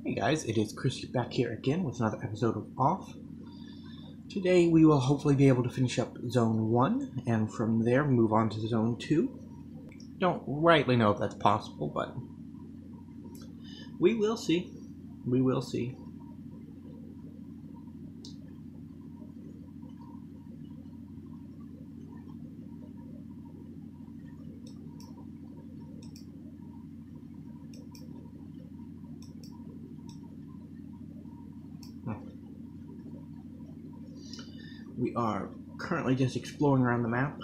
Hey guys, it is Chris back here again with another episode of Off. Today we will hopefully be able to finish up Zone 1 and from there move on to Zone 2. Don't rightly know if that's possible, but we will see. We will see. We are currently just exploring around the map.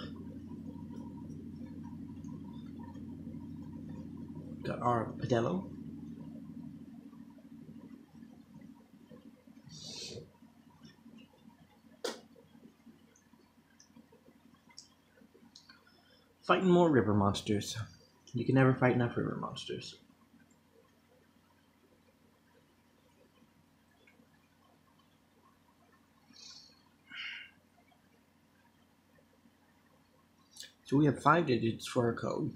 Got our Padello. Fighting more river monsters. You can never fight enough river monsters. So we have 5 digits for our code.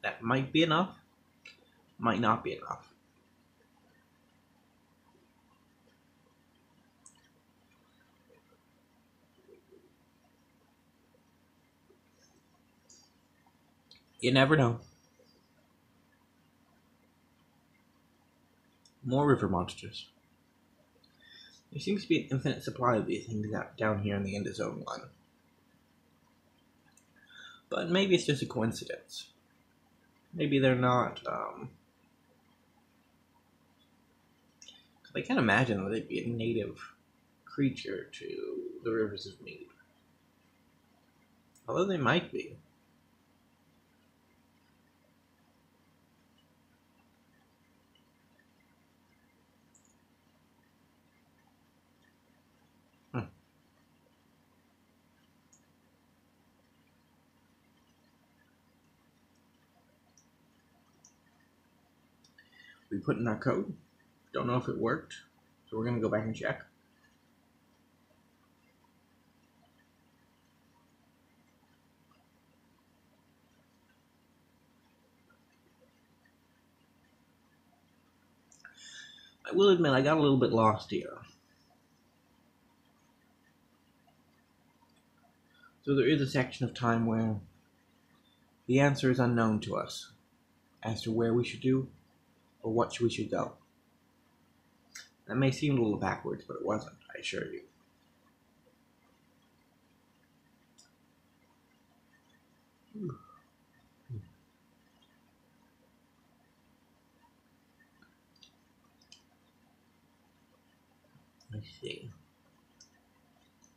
That might be enough, might not be enough. You never know. More river monsters. There seems to be an infinite supply of these things down here in the end of Zone 1. But maybe it's just a coincidence. Maybe they're not, because I can't imagine that they'd be a native creature to the rivers of Mead. Although they might be. We put in our code. Don't know if it worked, so we're going to go back and check. I will admit I got a little bit lost here. So there is a section of time where the answer is unknown to us as to where we should do or what we should go. That may seem a little backwards, but it wasn't, I assure you. Let's see.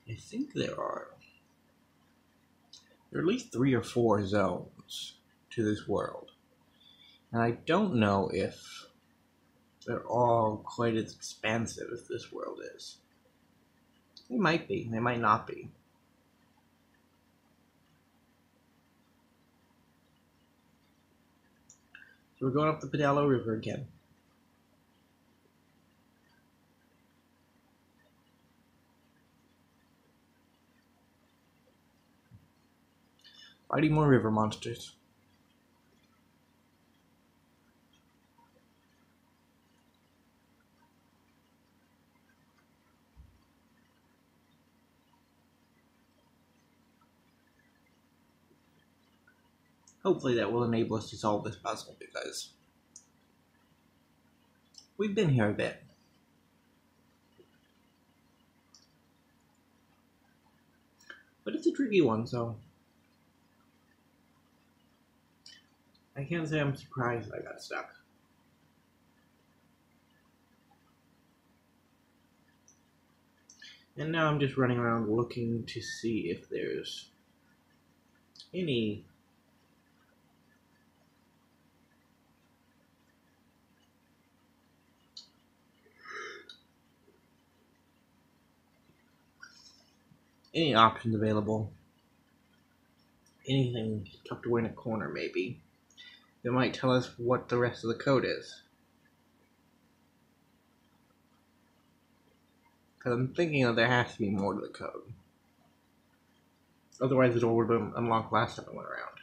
I think there are at least 3 or 4 zones to this world. And I don't know if they're all quite as expansive as this world is. They might be, they might not be. So we're going up the Padello River again. Fighting more river monsters. Hopefully that will enable us to solve this puzzle, because we've been here a bit. But it's a tricky one, so I can't say I'm surprised I got stuck. And now I'm just running around looking to see if there's any options available. Anything tucked away in a corner, maybe. That might tell us what the rest of the code is. Because I'm thinking that there has to be more to the code. Otherwise the door would have been unlocked last time I went around.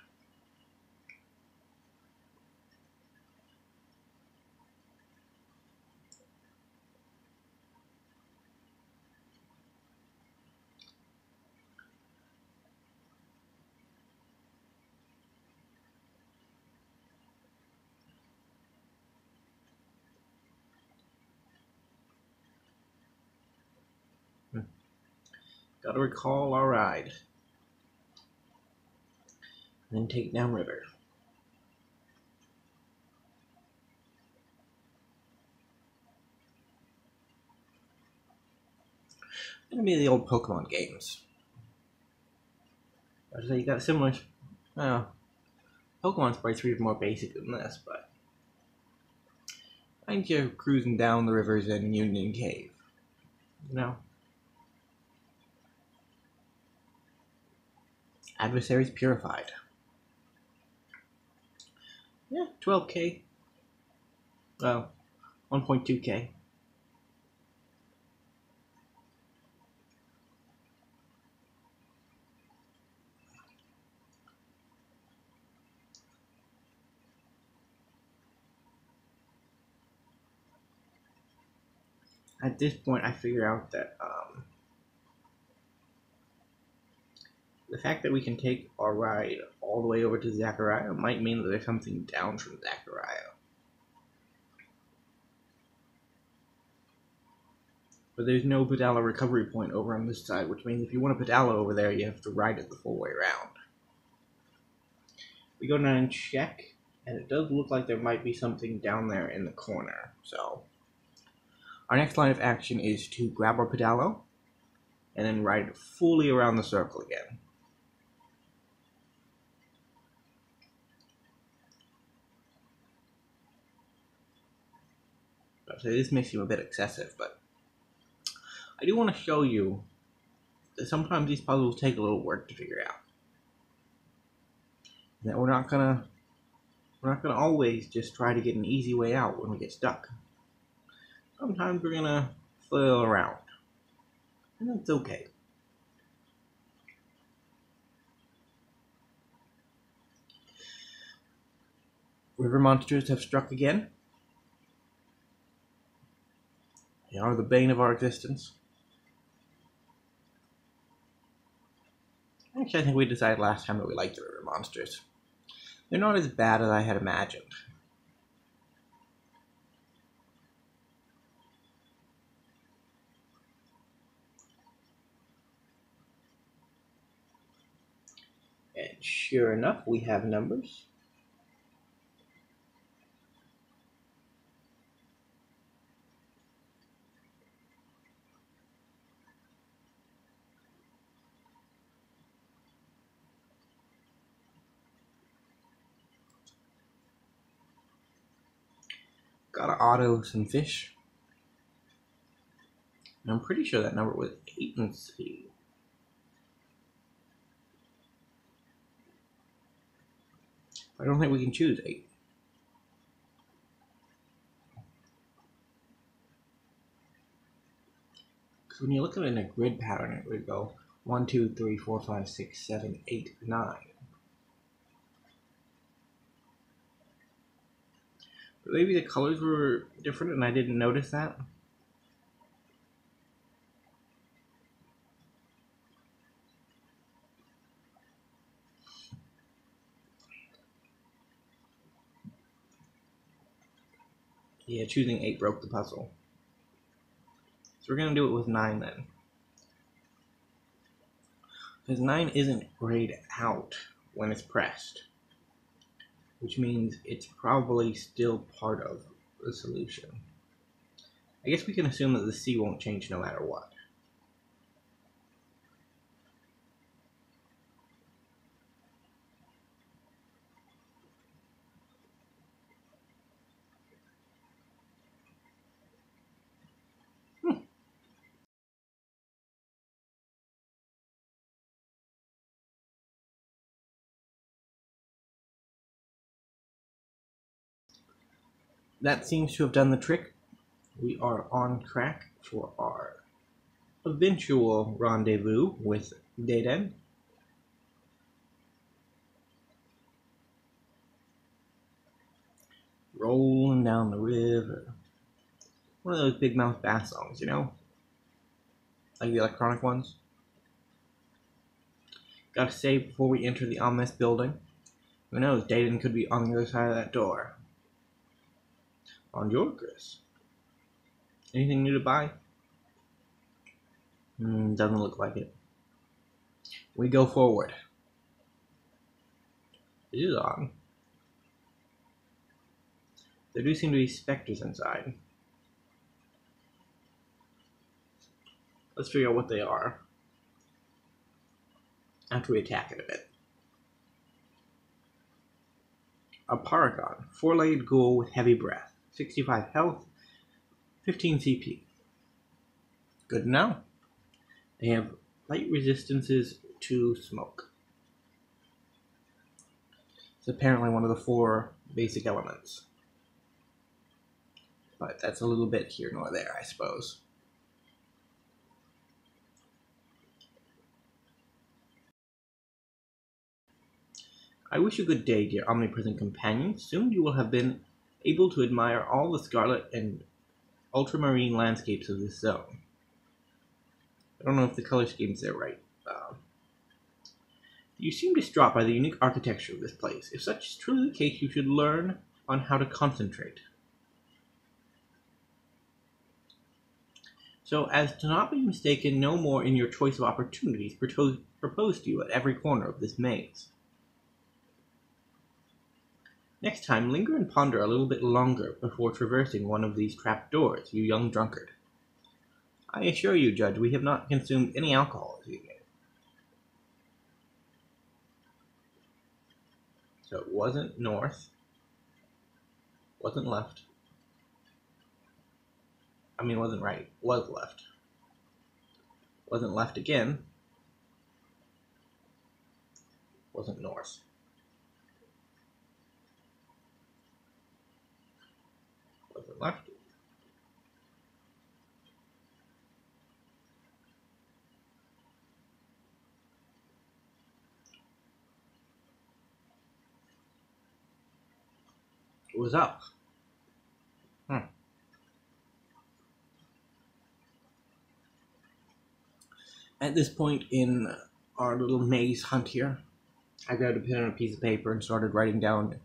Gotta recall our ride. And then take it down river. Gonna be the old Pokemon games. I was say you got similar. Pokemon's probably 3 more basic than this, but I think you're cruising down the rivers in Union Cave. You know? Adversaries purified. Yeah, 12k. Well, 1.2k. At this point, I figure out that the fact that we can take our ride all the way over to Zachariah might mean that there's something down from Zachariah. But there's no Pedala recovery point over on this side, which means if you want a Pedala over there, you have to ride it the full way around. We go down and check, and it does look like there might be something down there in the corner. So our next line of action is to grab our Pedalo, and then ride it fully around the circle again. So this may seem a bit excessive, but I do want to show you that sometimes these puzzles take a little work to figure out. And that we're not gonna always just try to get an easy way out when we get stuck. Sometimes we're gonna flail around, and that's okay. River monsters have struck again. They are the bane of our existence. Actually, I think we decided last time that we liked the river monsters. They're not as bad as I had imagined. And sure enough, we have numbers. Gotta auto some fish. And I'm pretty sure that number was 8 and C. I don't think we can choose 8. Because when you look at it in a grid pattern, it would go 1, 2, 3, 4, 5, 6, 7, 8, 9. But maybe the colors were different and I didn't notice that. Yeah, choosing 8 broke the puzzle. So we're going to do it with 9 then. Because 9 isn't grayed out when it's pressed. Which means it's probably still part of the solution. I guess we can assume that the C won't change no matter what. That seems to have done the trick. We are on track for our eventual rendezvous with Dayden. Rolling down the river. One of those Big Mouth Bass songs, you know? Like the electronic ones. Gotta save before we enter the ominous building. Who knows, Dayden could be on the other side of that door. Bonjour, Chris. Anything new to buy? Doesn't look like it. We go forward. It is on. There do seem to be specters inside. Let's figure out what they are after we attack it a bit. A Paragon, 4-legged ghoul with heavy breath, 65 health, 15 CP. Good to know. They have light resistances to smoke. It's apparently one of the 4 basic elements. But that's a little bit here nor there, I suppose. I wish you good day, dear omnipresent companion. Soon you will have been able to admire all the scarlet and ultramarine landscapes of this zone. I don't know if the color scheme's there right. You seem distraught by the unique architecture of this place. If such is truly the case, you should learn on how to concentrate. So as to not be mistaken no more in your choice of opportunities proposed to you at every corner of this maze. Next time, linger and ponder a little bit longer before traversing one of these trap doors, you young drunkard. I assure you, Judge, we have not consumed any alcohol this evening. So it wasn't north, wasn't left. I mean, wasn't right, was left. Wasn't left again. Wasn't north. Wasn't left. It was up. At this point in our little maze hunt here, I grabbed a pen and a piece of paper and started writing down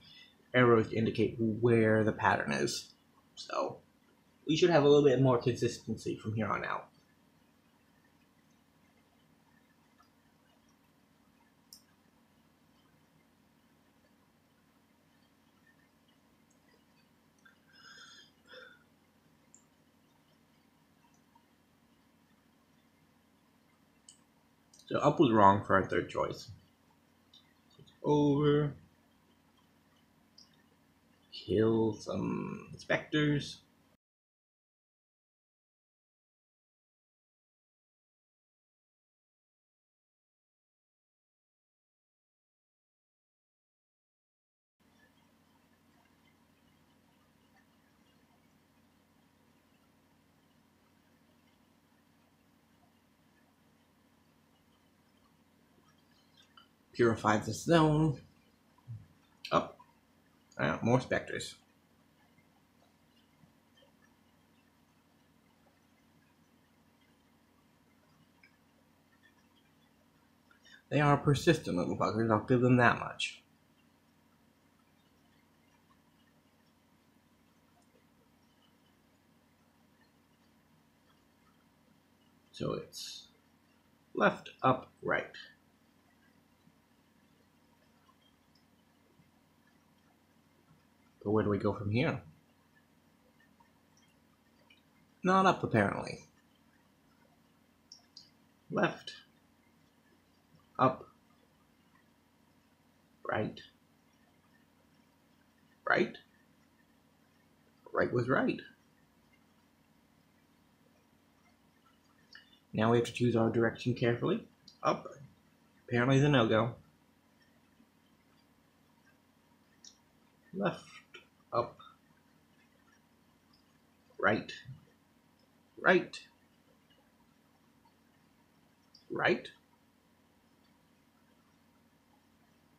arrows to indicate where the pattern is. So, we should have a little bit more consistency from here on out. So up was wrong for our third choice. So it's over. Kill some specters. Purify the zone. Up. More specters. They are persistent little buggers, I'll give them that much. So it's left, up, right. But where do we go from here? Not up, apparently. Left, up, right. Right? Right was right. Now we have to choose our direction carefully. Up. Apparently is a no-go. Left, up, right, right, right.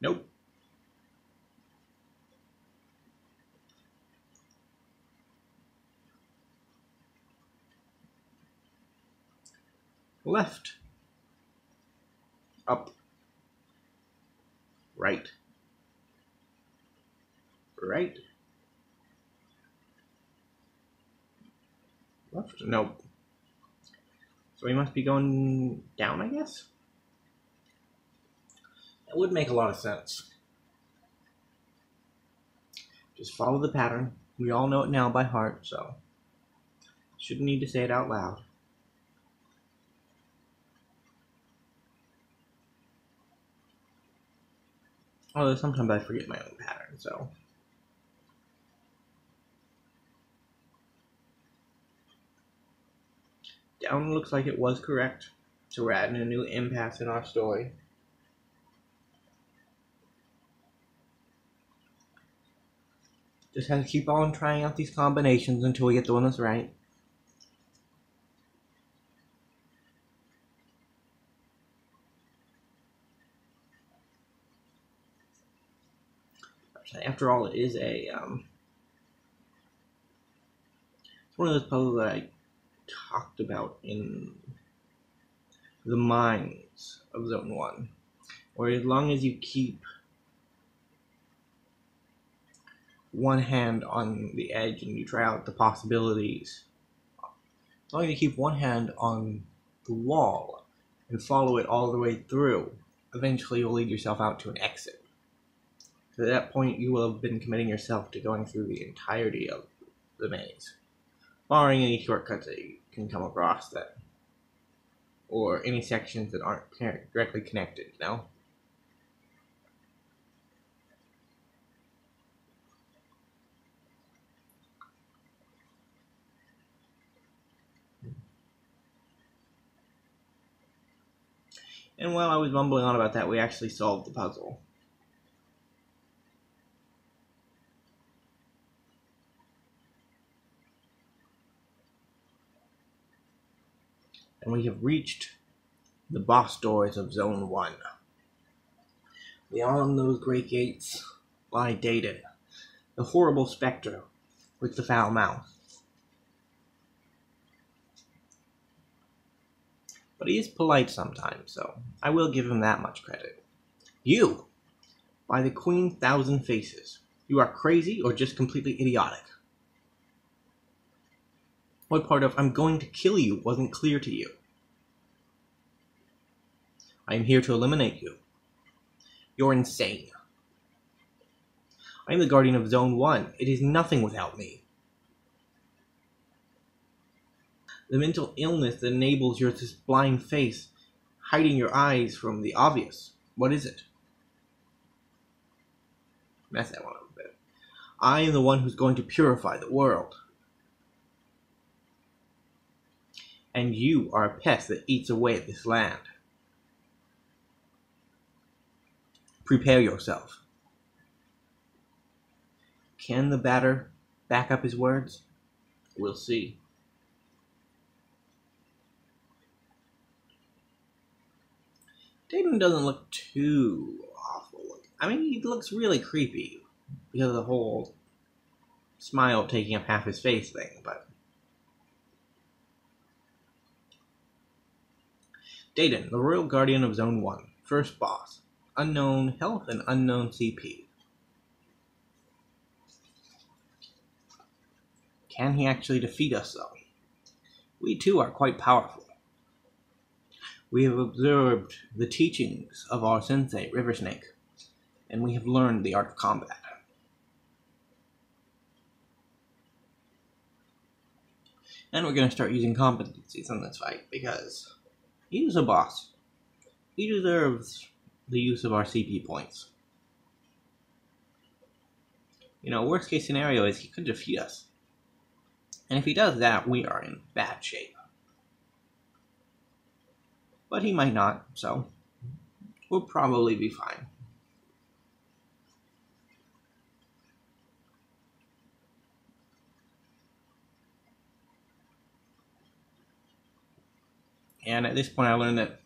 Nope. Left, up, right, right, left. Nope. So we must be going down, I guess? That would make a lot of sense. Just follow the pattern. We all know it now by heart, so shouldn't need to say it out loud. Although sometimes I forget my own pattern, so. Down looks like it was correct, so we're adding a new impasse in our story. Just have to keep on trying out these combinations until we get the one that's right. After all, it is a it's one of those puzzles that I talked about in the mines of Zone 1, where as long as you keep one hand on the edge and you try out the possibilities, as long as you keep one hand on the wall and follow it all the way through, eventually you'll lead yourself out to an exit. So at that point, you will have been committing yourself to going through the entirety of the maze, barring any shortcuts that you can come across that, or any sections that aren't directly connected, you know? And while I was mumbling on about that, we actually solved the puzzle. And we have reached the boss doors of Zone 1. Beyond those great gates lie Dayton, the horrible spectre with the foul mouth. But he is polite sometimes, so I will give him that much credit. You! By the Queen Thousand Faces, you are crazy or just completely idiotic. What part of "I'm going to kill you" wasn't clear to you? I am here to eliminate you. You're insane. I am the guardian of Zone 1. It is nothing without me. The mental illness that enables your this blind face, hiding your eyes from the obvious. What is it? Mess that one up a bit. I am the one who's going to purify the world. And you are a pest that eats away at this land. Prepare yourself. Can the batter back up his words? We'll see. Dayton doesn't look too awful. I mean, he looks really creepy because of the whole smile taking up half his face thing, but Dayton, the Royal Guardian of Zone 1, first boss, unknown health and unknown CP. Can he actually defeat us, though? We too are quite powerful. We have observed the teachings of our sensei, River Snake, and we have learned the art of combat. And we're going to start using competencies in this fight, because he is a boss. He deserves the use of our CP points. You know, worst case scenario is he could defeat us. And if he does that, we are in bad shape. But he might not, so we'll probably be fine. And at this point I learned that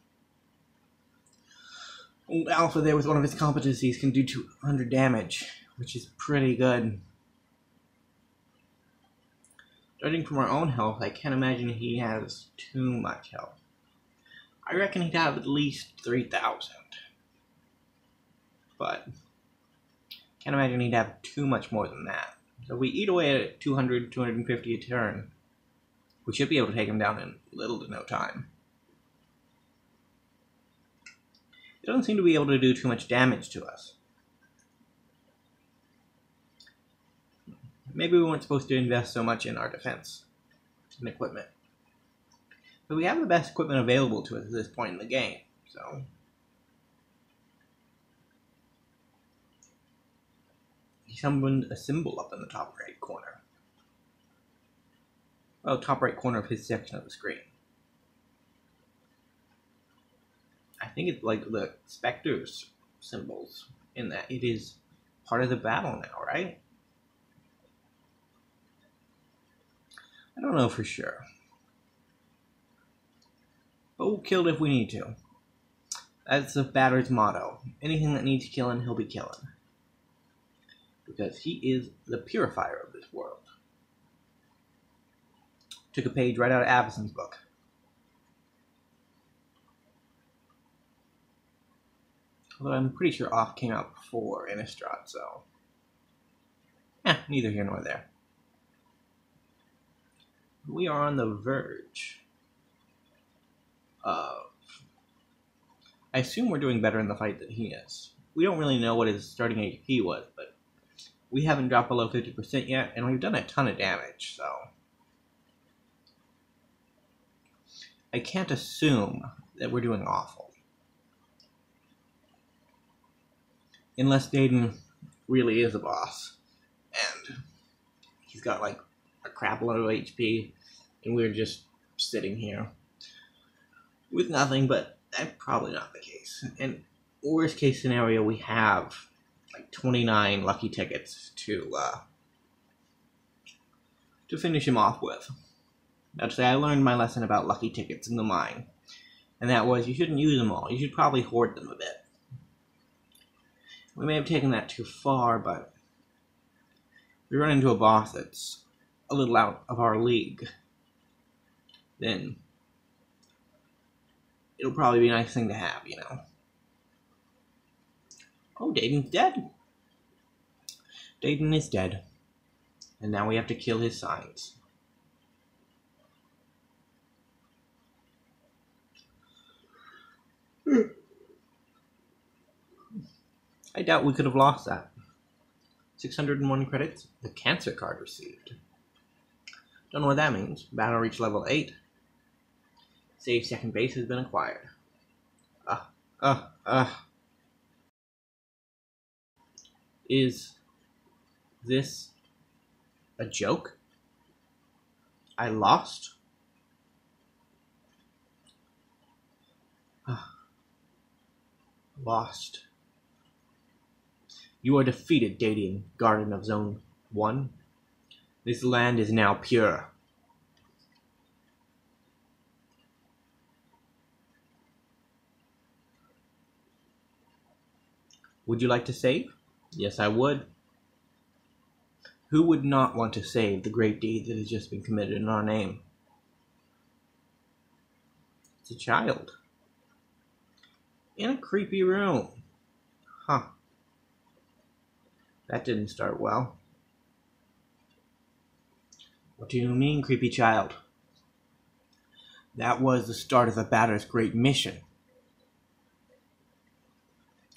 old Alpha there with one of his competencies can do 200 damage, which is pretty good. Judging from our own health, I can't imagine he has too much health. I reckon he'd have at least 3,000. But can't imagine he'd have too much more than that. So if we eat away at 200, 250 a turn, we should be able to take him down in little to no time. doesn't seem to be able to do too much damage to us. Maybe we weren't supposed to invest so much in our defense and equipment. But we have the best equipment available to us at this point in the game, so... He summoned a symbol up in the top right corner. Well, top right corner of his section of the screen. I think it's like the Spectre's symbols, in that it is part of the battle now, right? I don't know for sure. But we'll kill it if we need to. That's the batter's motto. Anything that needs killing, he'll be killing. Because he is the purifier of this world. Took a page right out of Avacyn's book. Although I'm pretty sure Off came out before Innistrad, so... neither here nor there. We are on the verge of... I assume we're doing better in the fight than he is. We don't really know what his starting HP was, but we haven't dropped below 50% yet, and we've done a ton of damage, so... I can't assume that we're doing awful. Unless Dayton really is a boss, and he's got like a crap load of HP, and we're just sitting here with nothing, but that's probably not the case. And worst case scenario, we have like 29 lucky tickets to finish him off with. I'd say I learned my lesson about lucky tickets in the mine, and that was you shouldn't use them all. You should probably hoard them a bit. We may have taken that too far, but if we run into a boss that's a little out of our league, then it'll probably be a nice thing to have, you know. Oh, Dayton's dead. Dayton is dead. And now we have to kill his signs. I doubt we could have lost that. 601 credits. The cancer card received. Don't know what that means. Battle reached level 8. Save second base has been acquired. Is this a joke? I lost? Lost. You are defeated, Dadian, Guardian of Zone 1. This land is now pure. Would you like to save? Yes, I would. Who would not want to save the great deed that has just been committed in our name? It's a child. In a creepy room. Huh. That didn't start well. What do you mean, creepy child? That was the start of the batter's great mission.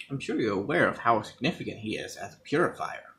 I'm sure you're aware of how significant he is as a purifier.